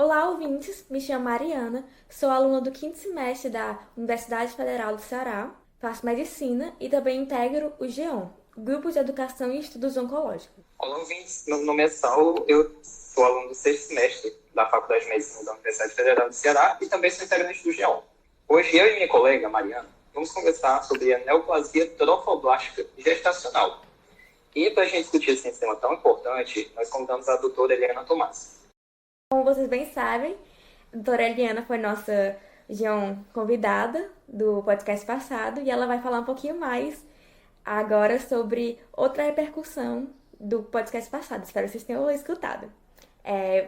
Olá, ouvintes! Me chamo Mariana, sou aluna do quinto semestre da Universidade Federal do Ceará, faço medicina e também integro o GEON, Grupo de Educação e Estudos Oncológicos. Olá, ouvintes. Meu nome é Saulo, eu sou aluno do sexto semestre da Faculdade de Medicina da Universidade Federal do Ceará e também sou integrante do GEON. Hoje, eu e minha colega, Mariana, vamos conversar sobre a neoplasia trofoblástica gestacional. E para a gente discutir esse tema tão importante, nós convidamos a doutora Eliana Tomás. Como vocês bem sabem, a doutora Eliana foi nossa GEON convidada do podcast passado e ela vai falar um pouquinho mais agora sobre outra repercussão do podcast passado. Espero que vocês tenham escutado.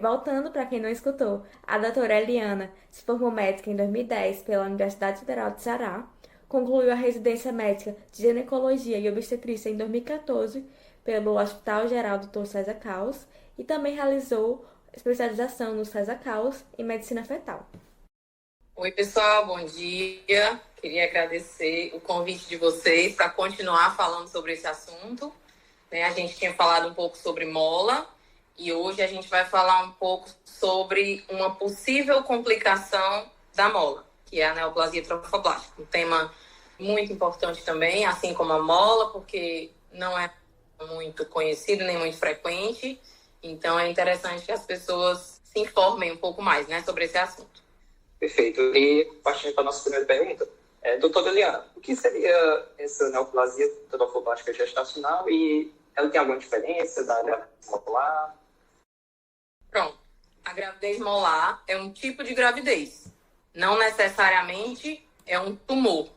Voltando para quem não escutou, a doutora Eliana se formou médica em 2010 pela Universidade Federal do Ceará, concluiu a residência médica de ginecologia e obstetrícia em 2014 pelo Hospital Geral Dr. César Caos e também realizou especialização no César Caos em medicina fetal. Oi, pessoal, bom dia. Queria agradecer o convite de vocês para continuar falando sobre esse assunto. A gente tinha falado um pouco sobre mola e hoje a gente vai falar um pouco sobre uma possível complicação da mola, que é a neoplasia trofoblástica. Um tema muito importante também, assim como a mola, porque não é muito conhecido nem muito frequente. Então é interessante que as pessoas se informem um pouco mais, sobre esse assunto. Perfeito. E partindo para a nossa primeira pergunta, doutora Eliana, o que seria essa neoplasia trofoblástica gestacional e ela tem alguma diferença da gravidez molar? Pronto. A gravidez molar é um tipo de gravidez. Não necessariamente é um tumor.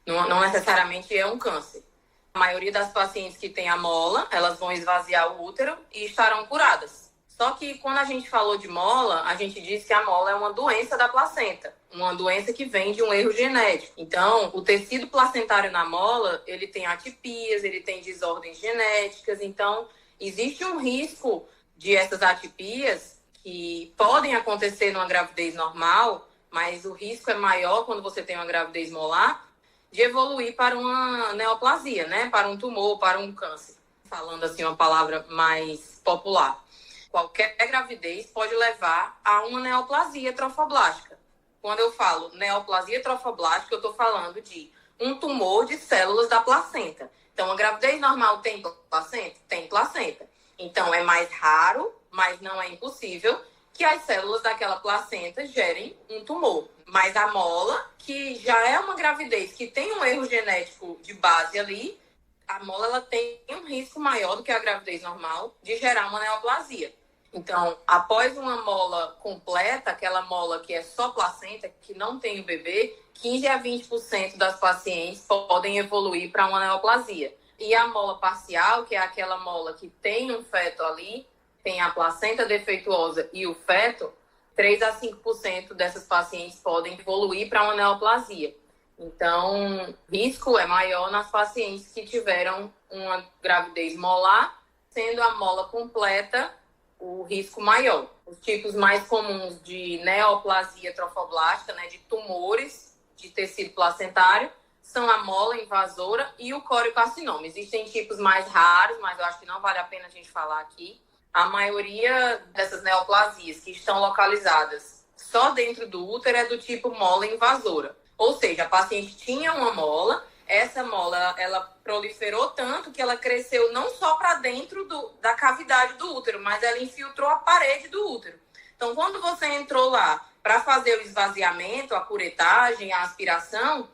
Não necessariamente é um câncer. A maioria das pacientes que tem a mola, elas vão esvaziar o útero e estarão curadas. Só que quando a gente falou de mola, a gente disse que a mola é uma doença da placenta. Uma doença que vem de um erro genético. Então, o tecido placentário na mola, ele tem atipias, ele tem desordens genéticas. Então, existe um risco de essas atipias que podem acontecer numa gravidez normal, mas o risco é maior quando você tem uma gravidez molar, de evoluir para uma neoplasia, para um tumor, para um câncer. Falando assim uma palavra mais popular. Qualquer gravidez pode levar a uma neoplasia trofoblástica. Quando eu falo neoplasia trofoblástica, eu estou falando de um tumor de células da placenta. Então, a gravidez normal tem placenta? Tem placenta. Então, é mais raro, mas não é impossível, que as células daquela placenta gerem um tumor. Mas a mola, que já é uma gravidez que tem um erro genético de base ali, a mola ela tem um risco maior do que a gravidez normal de gerar uma neoplasia. Então, após uma mola completa, aquela mola que é só placenta, que não tem o bebê, 15 a 20% das pacientes podem evoluir para uma neoplasia. E a mola parcial, que é aquela mola que tem um feto ali, tem a placenta defeituosa e o feto, 3 a 5% dessas pacientes podem evoluir para uma neoplasia. Então, o risco é maior nas pacientes que tiveram uma gravidez molar, sendo a mola completa o risco maior. Os tipos mais comuns de neoplasia trofoblástica, de tumores de tecido placentário, são a mola invasora e o coriocarcinoma. Existem tipos mais raros, mas eu acho que não vale a pena a gente falar aqui. A maioria dessas neoplasias que estão localizadas só dentro do útero é do tipo mola invasora. Ou seja, a paciente tinha uma mola, essa mola ela proliferou tanto que ela cresceu não só para dentro da cavidade do útero, mas ela infiltrou a parede do útero. Então, quando você entrou lá para fazer o esvaziamento, a curetagem, a aspiração,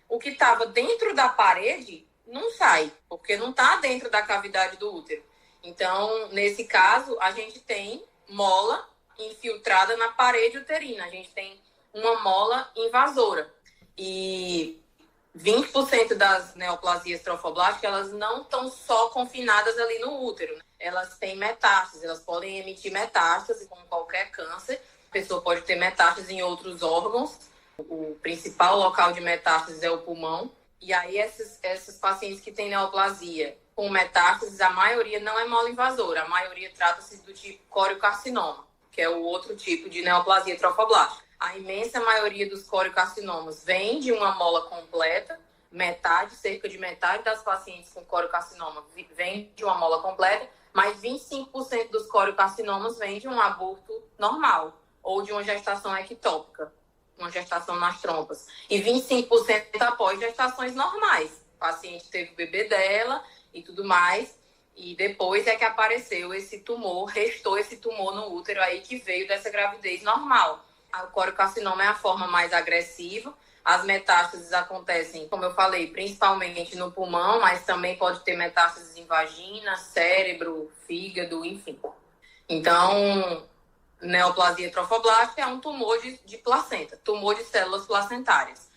o que estava dentro da parede não sai, porque não está dentro da cavidade do útero. Então, nesse caso, a gente tem mola infiltrada na parede uterina. A gente tem uma mola invasora. E 20% das neoplasias trofoblásticas, elas não estão só confinadas ali no útero. Elas têm metástases, elas podem emitir metástases, como qualquer câncer. A pessoa pode ter metástases em outros órgãos. O principal local de metástases é o pulmão. E aí, essas pacientes que têm neoplasia com metástases, a maioria não é mola invasora. A maioria trata-se do tipo coriocarcinoma, que é o outro tipo de neoplasia trofoblástica. A imensa maioria dos coriocarcinomas vem de uma mola completa. Cerca de metade das pacientes com coriocarcinoma vem de uma mola completa, mas 25% dos coriocarcinomas vem de um aborto normal. ou de uma gestação ectópica, uma gestação nas trompas. E 25% após gestações normais. O paciente teve o bebê dela e tudo mais, e depois é que apareceu esse tumor, restou esse tumor no útero aí que veio dessa gravidez normal. O coriocarcinoma é a forma mais agressiva. As metástases acontecem, como eu falei, principalmente no pulmão, mas também pode ter metástases em vagina, cérebro, fígado, enfim. Então, neoplasia trofoblástica é um tumor de placenta, tumor de células placentárias.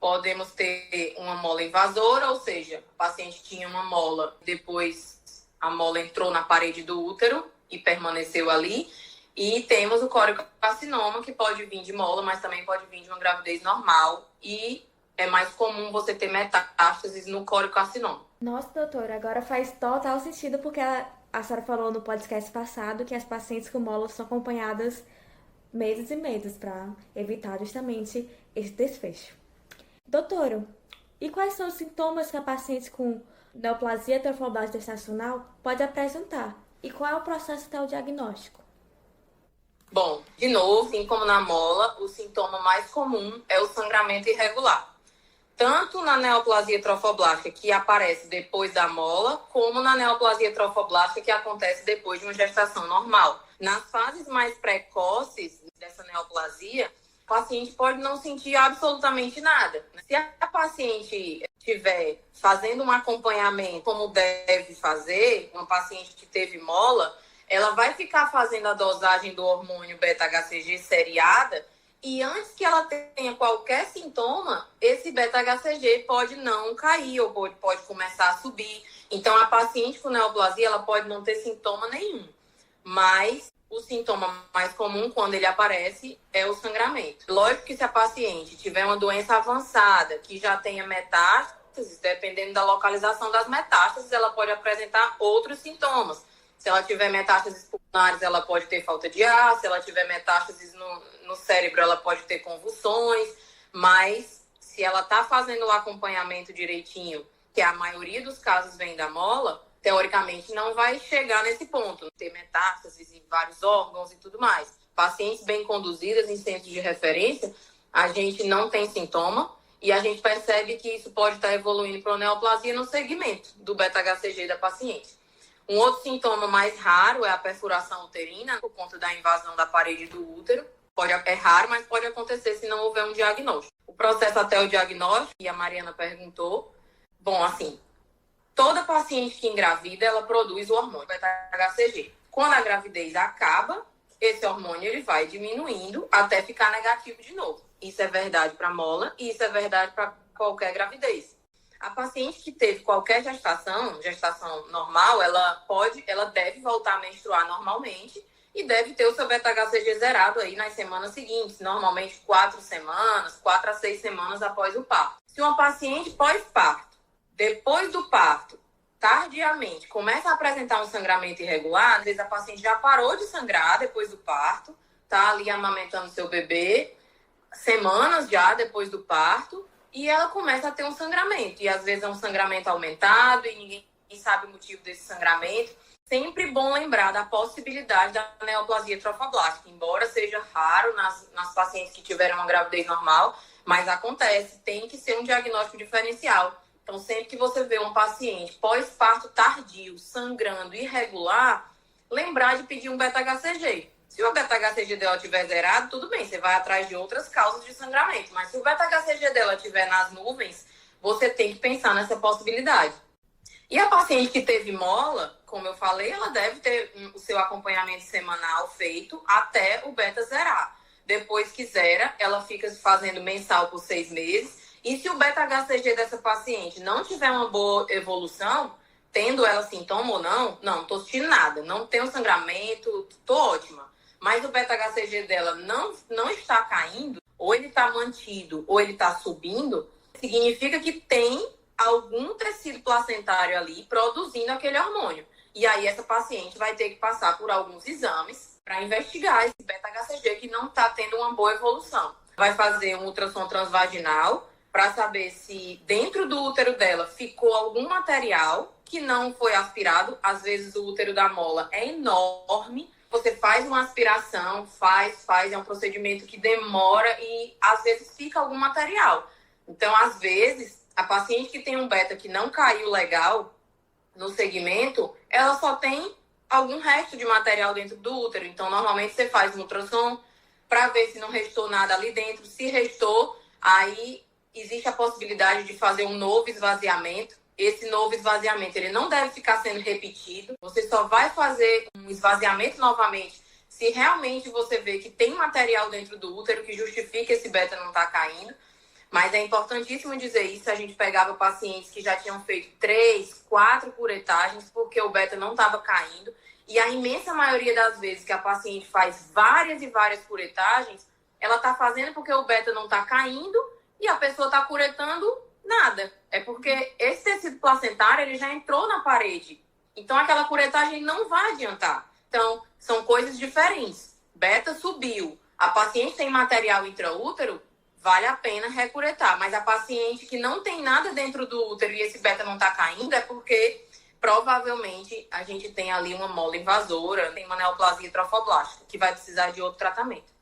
Podemos ter uma mola invasora, ou seja, o paciente tinha uma mola, depois a mola entrou na parede do útero e permaneceu ali. E temos o coriocarcinoma, que pode vir de mola, mas também pode vir de uma gravidez normal. E é mais comum você ter metástases no coriocarcinoma. Nossa, doutora, agora faz total sentido, porque a senhora falou no podcast passado que as pacientes com mola são acompanhadas meses e meses para evitar justamente esse desfecho. Doutora, e quais são os sintomas que a paciente com neoplasia trofoblástica gestacional pode apresentar? E qual é o processo até o diagnóstico? Bom, de novo, assim como na mola, o sintoma mais comum é o sangramento irregular. Tanto na neoplasia trofoblástica, que aparece depois da mola, como na neoplasia trofoblástica, que acontece depois de uma gestação normal. Nas fases mais precoces dessa neoplasia, o paciente pode não sentir absolutamente nada. Se a paciente estiver fazendo um acompanhamento como deve fazer, uma paciente que teve mola, ela vai ficar fazendo a dosagem do hormônio beta-HCG seriada e antes que ela tenha qualquer sintoma, esse beta-HCG pode não cair ou pode começar a subir. Então, a paciente com neoplasia, ela pode não ter sintoma nenhum. Mas o sintoma mais comum, quando ele aparece, é o sangramento. Lógico que se a paciente tiver uma doença avançada, que já tenha metástases, dependendo da localização das metástases, ela pode apresentar outros sintomas. Se ela tiver metástases pulmonares, ela pode ter falta de ar. Se ela tiver metástases no cérebro, ela pode ter convulsões. Mas se ela está fazendo o acompanhamento direitinho, que a maioria dos casos vem da mola, teoricamente não vai chegar nesse ponto. Ter metástases em vários órgãos e tudo mais. Pacientes bem conduzidas em centros de referência, a gente não tem sintoma. E a gente percebe que isso pode estar evoluindo para uma neoplasia no segmento do beta-HCG da paciente. Um outro sintoma mais raro é a perfuração uterina, por conta da invasão da parede do útero. É raro, mas pode acontecer se não houver um diagnóstico. O processo até o diagnóstico, que a Mariana perguntou, bom, assim, toda paciente que engravida, ela produz o hormônio beta-HCG. Quando a gravidez acaba, esse hormônio ele vai diminuindo até ficar negativo de novo. Isso é verdade para mola e isso é verdade para qualquer gravidez. A paciente que teve qualquer gestação normal, ela deve voltar a menstruar normalmente e deve ter o seu beta-HCG zerado aí nas semanas seguintes, normalmente 4 a 6 semanas após o parto. Se uma paciente pós-parto, depois do parto, tardiamente, começa a apresentar um sangramento irregular, às vezes a paciente já parou de sangrar depois do parto, tá ali amamentando seu bebê, semanas já depois do parto, e ela começa a ter um sangramento. E às vezes é um sangramento aumentado e ninguém sabe o motivo desse sangramento. Sempre bom lembrar da possibilidade da neoplasia trofoblástica, embora seja raro nas pacientes que tiveram uma gravidez normal, mas acontece, tem que ser um diagnóstico diferencial. Então, sempre que você vê um paciente pós-parto tardio, sangrando, irregular, lembrar de pedir um beta-HCG. Se o beta-HCG dela estiver zerado, tudo bem, você vai atrás de outras causas de sangramento. Mas se o beta-HCG dela estiver nas nuvens, você tem que pensar nessa possibilidade. E a paciente que teve mola, como eu falei, ela deve ter o seu acompanhamento semanal feito até o beta zerar. Depois que zera, ela fica fazendo mensal por 6 meses. E se o beta-HCG dessa paciente não tiver uma boa evolução, tendo ela sintoma ou não tô sentindo nada, não tenho sangramento, tô ótima. Mas o beta-HCG dela não está caindo, ou ele está mantido, ou ele está subindo, significa que tem algum tecido placentário ali produzindo aquele hormônio. E aí essa paciente vai ter que passar por alguns exames para investigar esse beta-HCG que não está tendo uma boa evolução. Vai fazer um ultrassom transvaginal para saber se dentro do útero dela ficou algum material que não foi aspirado. Às vezes o útero da mola é enorme, Você faz uma aspiração, faz, é um procedimento que demora e às vezes fica algum material. Então, às vezes, a paciente que tem um beta que não caiu legal no segmento, ela só tem algum resto de material dentro do útero. Então, normalmente você faz um ultrassom para ver se não restou nada ali dentro. Se restou, aí existe a possibilidade de fazer um novo esvaziamento. Esse novo esvaziamento, ele não deve ficar sendo repetido. Você só vai fazer um esvaziamento novamente se realmente você vê que tem material dentro do útero que justifica esse beta não estar caindo. Mas é importantíssimo dizer isso. A gente pegava pacientes que já tinham feito 3, 4 curetagens porque o beta não estava caindo. E a imensa maioria das vezes que a paciente faz várias e várias curetagens, ela está fazendo porque o beta não está caindo e a pessoa está curetando nada. É porque esse tecido placentário ele já entrou na parede. Então, aquela curetagem não vai adiantar. Então, são coisas diferentes. Beta subiu. A paciente tem material intraútero, vale a pena recuretar. Mas a paciente que não tem nada dentro do útero e esse beta não está caindo é porque provavelmente a gente tem ali uma mola invasora, tem uma neoplasia trofoblástica, que vai precisar de outro tratamento.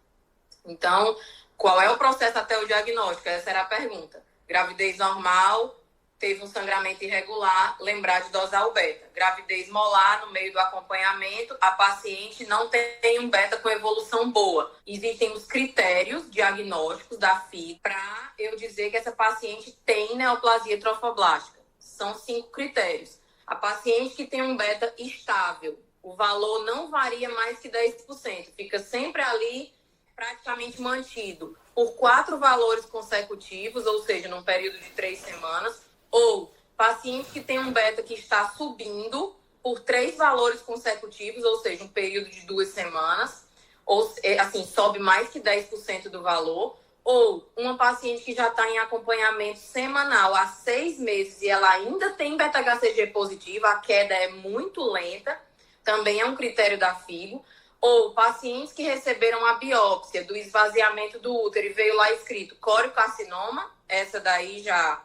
Então, qual é o processo até o diagnóstico? Essa era a pergunta. Gravidez normal, teve um sangramento irregular, lembrar de dosar o beta. Gravidez molar, no meio do acompanhamento, a paciente não tem um beta com evolução boa. Existem os critérios diagnósticos da FIG para eu dizer que essa paciente tem neoplasia trofoblástica. São 5 critérios. A paciente que tem um beta estável, o valor não varia mais que 10%, fica sempre ali praticamente mantido por 4 valores consecutivos, ou seja, num período de 3 semanas, ou paciente que tem um beta que está subindo por 3 valores consecutivos, ou seja, um período de 2 semanas, ou assim, sobe mais que 10% do valor, ou uma paciente que já está em acompanhamento semanal há 6 meses e ela ainda tem beta-HCG positiva, a queda é muito lenta, também é um critério da FIGO, ou pacientes que receberam a biópsia do esvaziamento do útero e veio lá escrito coriocarcinoma, essa daí já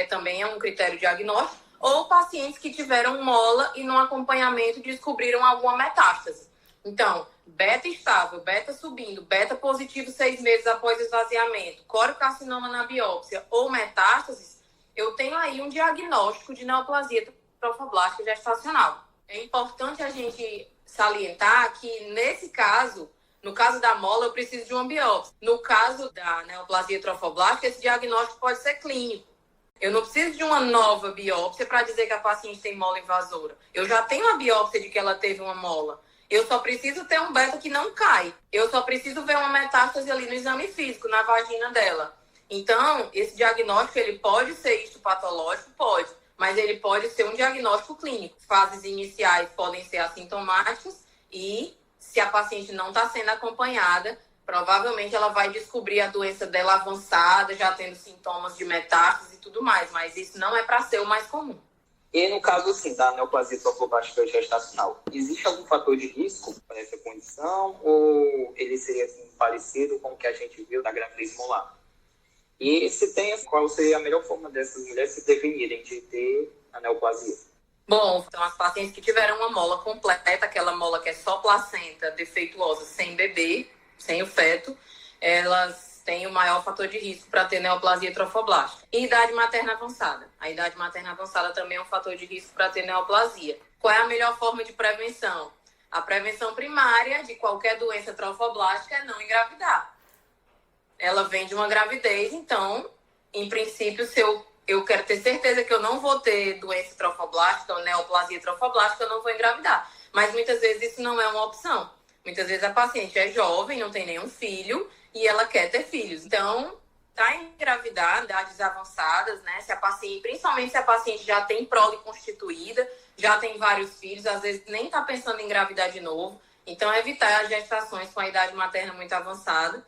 também é um critério diagnóstico, ou pacientes que tiveram mola e no acompanhamento descobriram alguma metástase. Então, beta estável, beta subindo, beta positivo 6 meses após esvaziamento, coriocarcinoma na biópsia ou metástases, eu tenho aí um diagnóstico de neoplasia trofoblástica gestacional. É importante a gente salientar que, nesse caso, no caso da mola, eu preciso de uma biópsia. No caso da neoplasia trofoblástica, esse diagnóstico pode ser clínico. Eu não preciso de uma nova biópsia para dizer que a paciente tem mola invasora. Eu já tenho a biópsia de que ela teve uma mola. Eu só preciso ter um beta que não cai. Eu só preciso ver uma metástase ali no exame físico, na vagina dela. Então, esse diagnóstico, ele pode ser histopatológico? Pode. Mas ele pode ser um diagnóstico clínico. Fases iniciais podem ser assintomáticas e, se a paciente não está sendo acompanhada, provavelmente ela vai descobrir a doença dela avançada, já tendo sintomas de metástase e tudo mais. Mas isso não é para ser o mais comum. E no caso, assim, da neoplasia trofoblástica gestacional, existe algum fator de risco para essa condição ou ele seria assim, parecido com o que a gente viu da gravidez molar? E se tem, qual seria a melhor forma dessas mulheres se prevenirem de ter a neoplasia? Bom, então as pacientes que tiveram uma mola completa, aquela mola que é só placenta defeituosa, sem bebê, sem o feto, elas têm o maior fator de risco para ter neoplasia trofoblástica. E idade materna avançada. A idade materna avançada também é um fator de risco para ter neoplasia. Qual é a melhor forma de prevenção? A prevenção primária de qualquer doença trofoblástica é não engravidar. Ela vem de uma gravidez, então, em princípio, se eu quero ter certeza que eu não vou ter doença trofoblástica ou neoplasia trofoblástica, eu não vou engravidar. Mas muitas vezes isso não é uma opção. Muitas vezes a paciente é jovem, não tem nenhum filho e ela quer ter filhos. Então, para engravidar, idades avançadas, né? Se a paciente, principalmente se a paciente já tem prole constituída, já tem vários filhos, às vezes nem está pensando em engravidar de novo. Então, evitar as gestações com a idade materna muito avançada.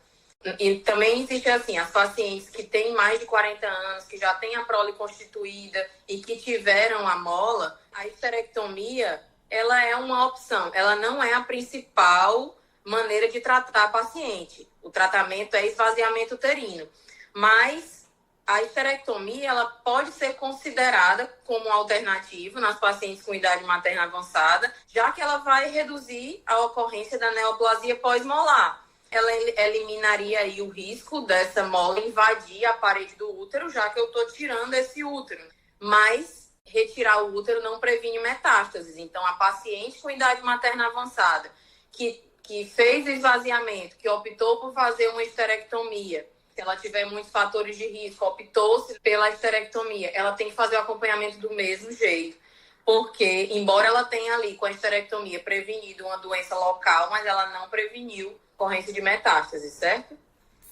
E também existe assim, as pacientes que têm mais de 40 anos, que já têm a prole constituída e que tiveram a mola, a histerectomia, ela é uma opção. Ela não é a principal maneira de tratar a paciente. O tratamento é esvaziamento uterino. Mas A esterectomia ela pode ser considerada como alternativa nas pacientes com idade materna avançada, já que ela vai reduzir a ocorrência da neoplasia pós-molar. Ela eliminaria aí o risco dessa mola invadir a parede do útero, já que eu estou tirando esse útero. Mas retirar o útero não previne metástases. Então, a paciente com idade materna avançada que fez esvaziamento, que optou por fazer uma esterectomia, se ela tiver muitos fatores de risco, optou-se pela esterectomia, ela tem que fazer o acompanhamento do mesmo jeito. Porque, embora ela tenha ali com a esterectomia prevenido uma doença local, mas ela não preveniu ocorrência de metástase, certo?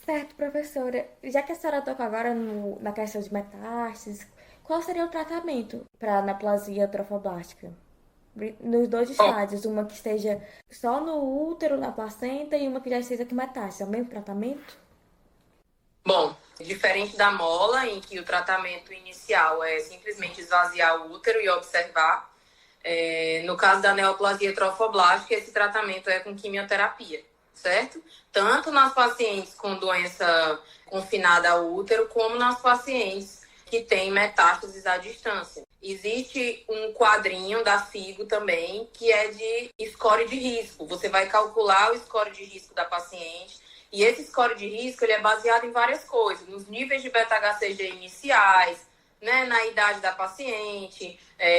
Certo, professora. Já que a senhora toca agora na questão de metástases, qual seria o tratamento para a neoplasia trofoblástica? Nos dois estádios, uma que esteja só no útero, na placenta, e uma que já esteja com metástase. É o mesmo tratamento? Bom, diferente da mola, em que o tratamento inicial é simplesmente esvaziar o útero e observar, no caso da neoplasia trofoblástica, esse tratamento é com quimioterapia, certo? Tanto nas pacientes com doença confinada ao útero, como nas pacientes que têm metástases à distância. Existe um quadrinho da FIGO também, que é de score de risco. Você vai calcular o score de risco da paciente, e esse score de risco ele é baseado em várias coisas, nos níveis de beta-HCG iniciais, né, na idade da paciente,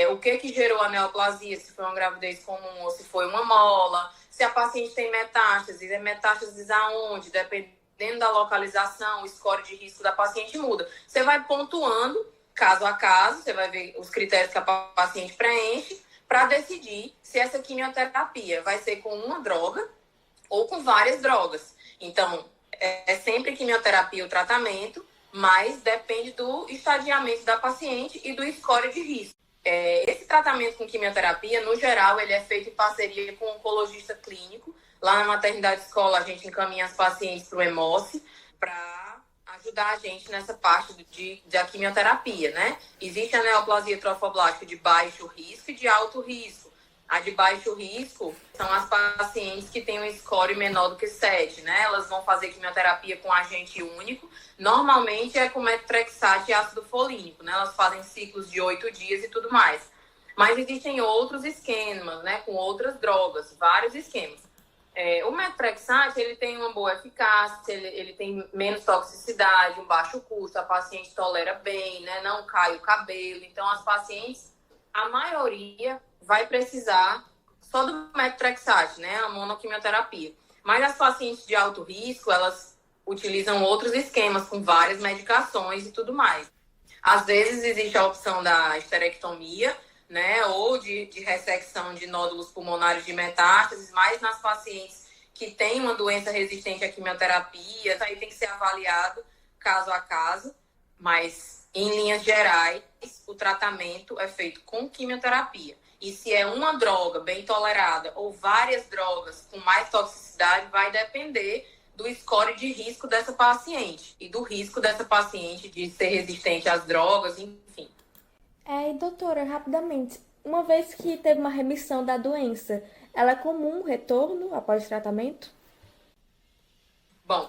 o que gerou a neoplasia, se foi uma gravidez comum ou se foi uma mola, se a paciente tem metástases, metástases aonde, dependendo da localização, o score de risco da paciente muda. Você vai pontuando, caso a caso, você vai ver os critérios que a paciente preenche, para decidir se essa quimioterapia vai ser com uma droga ou com várias drogas. Então, é sempre quimioterapia o tratamento, mas depende do estadiamento da paciente e do score de risco. Esse tratamento com quimioterapia, no geral, ele é feito em parceria com um oncologista clínico. Lá na maternidade escola, a gente encaminha as pacientes para o EMOSSE para ajudar a gente nessa parte da quimioterapia, né? Existe a neoplasia trofoblástica de baixo risco e de alto risco. A de baixo risco são as pacientes que têm um score menor do que 7, né? Elas vão fazer quimioterapia com agente único. Normalmente é com methotrexate e ácido folínico, né? Elas fazem ciclos de 8 dias e tudo mais. Mas existem outros esquemas, né? Com outras drogas, vários esquemas. O methotrexate, ele tem uma boa eficácia, ele tem menos toxicidade, um baixo custo, a paciente tolera bem, né? Não cai o cabelo. Então, as pacientes, a maioria vai precisar só do methotrexate, né? A monoquimioterapia. Mas as pacientes de alto risco, elas utilizam outros esquemas com várias medicações e tudo mais. Às vezes existe a opção da esterectomia, né? Ou de ressecção de nódulos pulmonares de metástases, mas nas pacientes que têm uma doença resistente à quimioterapia, isso aí tem que ser avaliado caso a caso, mas em linhas gerais, o tratamento é feito com quimioterapia. E se é uma droga bem tolerada ou várias drogas com mais toxicidade, vai depender do score de risco dessa paciente e do risco dessa paciente de ser resistente às drogas, enfim. E doutora, rapidamente, uma vez que teve uma remissão da doença, ela é comum o retorno após o tratamento? Bom,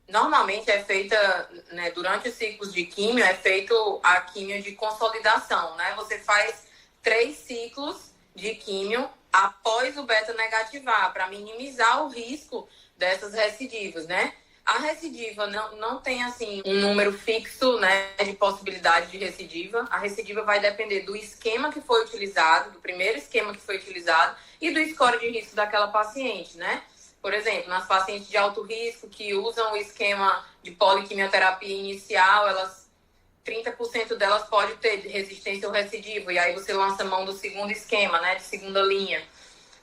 normalmente é feita, né, durante os ciclos de químio, é feito a químio de consolidação, né? Você faz 3 ciclos de químio após o beta-negativar, para minimizar o risco dessas recidivas, né? A recidiva não tem, assim, um número fixo, né, de possibilidade de recidiva. A recidiva vai depender do esquema que foi utilizado, do primeiro esquema que foi utilizado e do score de risco daquela paciente, né? Por exemplo, nas pacientes de alto risco que usam o esquema de poliquimioterapia inicial, 30% delas pode ter resistência ao recidivo, e aí você lança mão do segundo esquema, né, de segunda linha.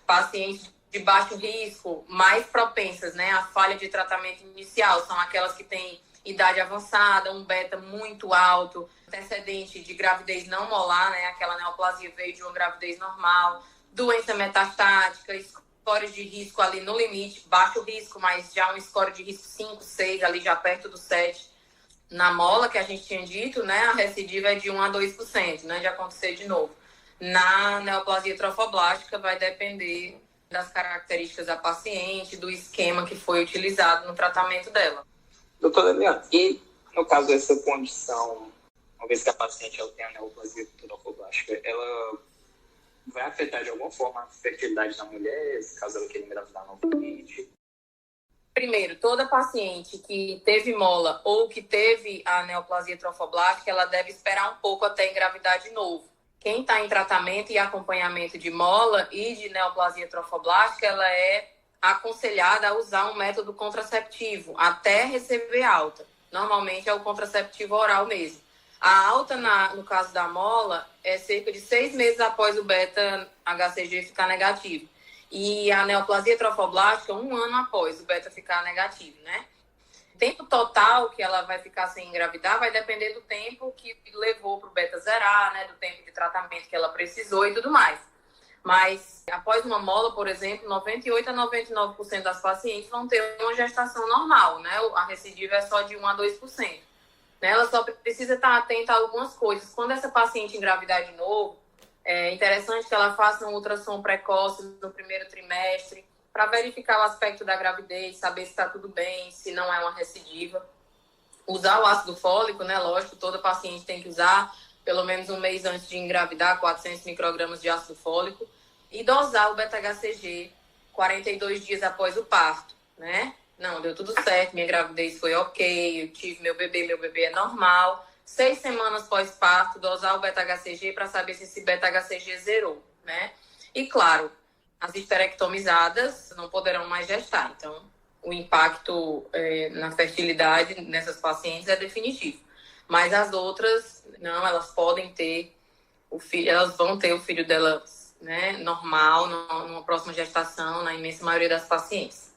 Pacientes de baixo risco, mais propensas, né, à falha de tratamento inicial, são aquelas que têm idade avançada, um beta muito alto, antecedente de gravidez não molar, né, aquela neoplasia veio de uma gravidez normal, doença metastática, scores de risco ali no limite, baixo risco, mas já um score de risco 5, 6, ali já perto do 7. Na mola, que a gente tinha dito, né, a recidiva é de 1 a 2%, né, de acontecer de novo. Na neoplasia trofoblástica vai depender das características da paciente, do esquema que foi utilizado no tratamento dela. Doutora Eliane, e No caso dessa condição, uma vez que a paciente ela tem a neoplasia trofoblástica, ela vai afetar de alguma forma a fertilidade da mulher, caso ela queira engravidar novamente? Primeiro, toda paciente que teve mola ou que teve a neoplasia trofoblástica, ela deve esperar um pouco até engravidar de novo. Quem está em tratamento e acompanhamento de mola e de neoplasia trofoblástica, ela é aconselhada a usar um método contraceptivo até receber alta. Normalmente é o contraceptivo oral mesmo. A alta, no caso da mola, é cerca de 6 meses após o beta-HCG ficar negativo. E a neoplasia trofoblástica, 1 ano após o beta ficar negativo, né? O tempo total que ela vai ficar sem engravidar vai depender do tempo que levou para o beta zerar, né? Do tempo de tratamento que ela precisou e tudo mais. Mas após uma mola, por exemplo, 98 a 99% das pacientes vão ter uma gestação normal, né? A recidiva é só de 1 a 2%. Né? Ela só precisa estar atenta a algumas coisas. Quando essa paciente engravidar de novo, é interessante que ela faça um ultrassom precoce no primeiro trimestre para verificar o aspecto da gravidez, saber se está tudo bem, se não é uma recidiva. Usar o ácido fólico, né? Lógico, toda paciente tem que usar pelo menos um mês antes de engravidar, 400 microgramas de ácido fólico. E dosar o beta-HCG 42 dias após o parto, né? Não, deu tudo certo, minha gravidez foi ok, eu tive meu bebê é normal. 6 semanas pós-parto, dosar o beta-HCG para saber se esse beta-HCG zerou, né? E, claro, as histerectomizadas não poderão mais gestar. Então, o impacto na fertilidade nessas pacientes é definitivo. Mas as outras, não, elas podem ter o filho, elas vão ter o filho delas, né, normal, numa próxima gestação, na imensa maioria das pacientes.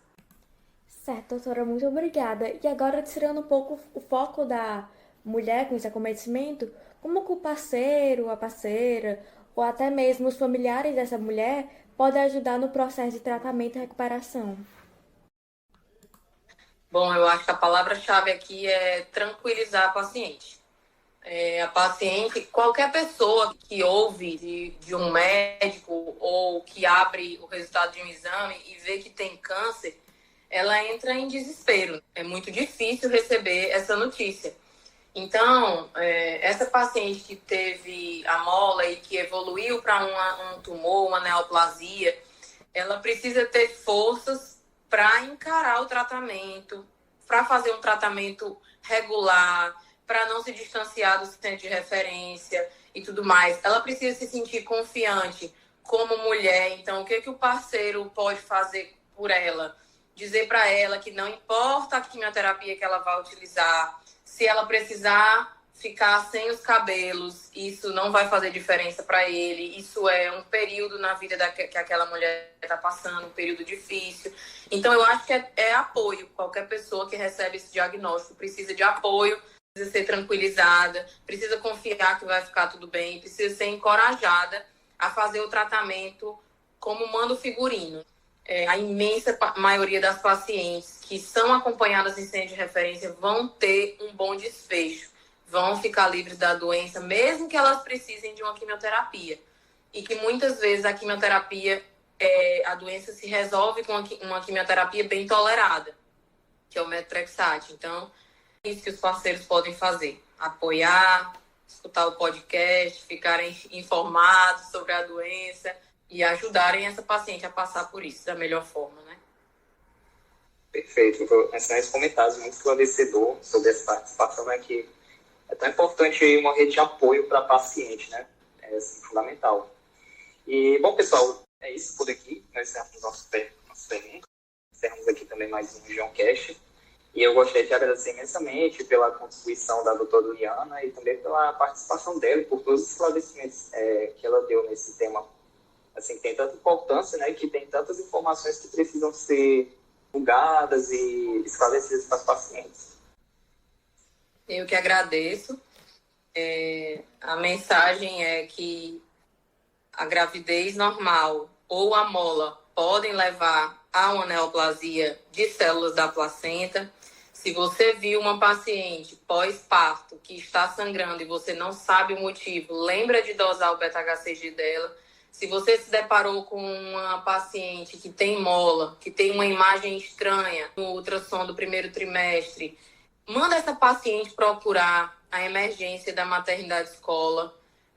Certo, doutora, muito obrigada. E agora, tirando um pouco o foco da mulher com esse acometimento, como que o parceiro, a parceira, ou até mesmo os familiares dessa mulher podem ajudar no processo de tratamento e recuperação? Bom, eu acho que a palavra-chave aqui é tranquilizar a paciente. A paciente, qualquer pessoa que ouve de um médico ou que abre o resultado de um exame e vê que tem câncer, ela entra em desespero. É muito difícil receber essa notícia. Então, essa paciente que teve a mola e que evoluiu para um tumor, uma neoplasia, ela precisa ter forças para encarar o tratamento, para fazer um tratamento regular, para não se distanciar do centro de referência e tudo mais. Ela precisa se sentir confiante como mulher. Então, o que o parceiro pode fazer por ela? Dizer para ela que não importa a quimioterapia que ela vai utilizar, se ela precisar ficar sem os cabelos, isso não vai fazer diferença para ele. Isso é um período na vida que aquela mulher está passando, um período difícil. Então, eu acho que é apoio. Qualquer pessoa que recebe esse diagnóstico precisa de apoio, precisa ser tranquilizada, precisa confiar que vai ficar tudo bem, precisa ser encorajada a fazer o tratamento como manda o figurino. A imensa maioria das pacientes que são acompanhadas em centro de referência vão ter um bom desfecho, vão ficar livres da doença, mesmo que elas precisem de uma quimioterapia. E que muitas vezes a quimioterapia, a doença se resolve com uma quimioterapia bem tolerada, que é o Methotrexate. Então, é isso que os parceiros podem fazer: apoiar, escutar o podcast, ficarem informados sobre a doença e ajudarem essa paciente a passar por isso da melhor forma, né? Perfeito. Excelentes comentários, muito esclarecedor sobre essa participação, né, que é tão importante uma rede de apoio para a paciente, né? É assim, fundamental. E, bom, pessoal, é isso por aqui. Nós encerramos nossas perguntas. Encerramos aqui também mais um Geoncast. E eu gostaria de agradecer imensamente pela contribuição da doutora Liana e também pela participação dela e por todos os esclarecimentos que ela deu nesse tema, assim, que tem tanta importância, né, que tem tantas informações que precisam ser divulgadas e esclarecidas para os pacientes. Eu que agradeço. A mensagem é que a gravidez normal ou a mola podem levar a uma neoplasia de células da placenta. Se você viu uma paciente pós-parto que está sangrando e você não sabe o motivo, lembra de dosar o beta-HCG dela. Se você se deparou com uma paciente que tem mola, que tem uma imagem estranha no ultrassom do primeiro trimestre, manda essa paciente procurar a emergência da maternidade escola.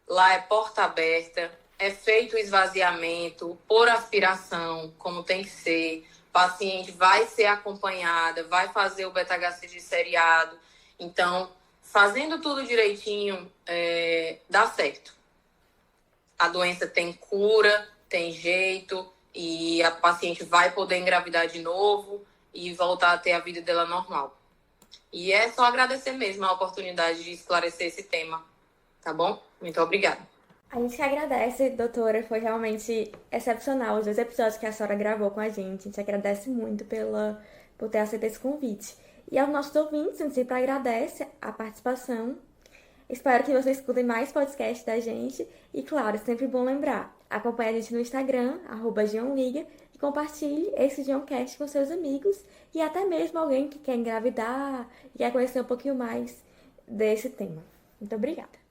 Lá é porta aberta, é feito o esvaziamento por aspiração, como tem que ser. O paciente vai ser acompanhada, vai fazer o beta-HCG seriado. Então, fazendo tudo direitinho, dá certo. A doença tem cura, tem jeito, e a paciente vai poder engravidar de novo e voltar a ter a vida dela normal. E é só agradecer mesmo a oportunidade de esclarecer esse tema, tá bom? Muito obrigada. A gente que agradece, doutora, foi realmente excepcional os 2 episódios que a senhora gravou com a gente. A gente agradece muito por ter aceito esse convite. E aos nossos ouvintes, a gente sempre agradece a participação. Espero que vocês escutem mais podcasts da gente. E, claro, é sempre bom lembrar, acompanhe a gente no Instagram, @GeonLiga, e compartilhe esse Geoncast com seus amigos e até mesmo alguém que quer engravidar e quer conhecer um pouquinho mais desse tema. Muito obrigada.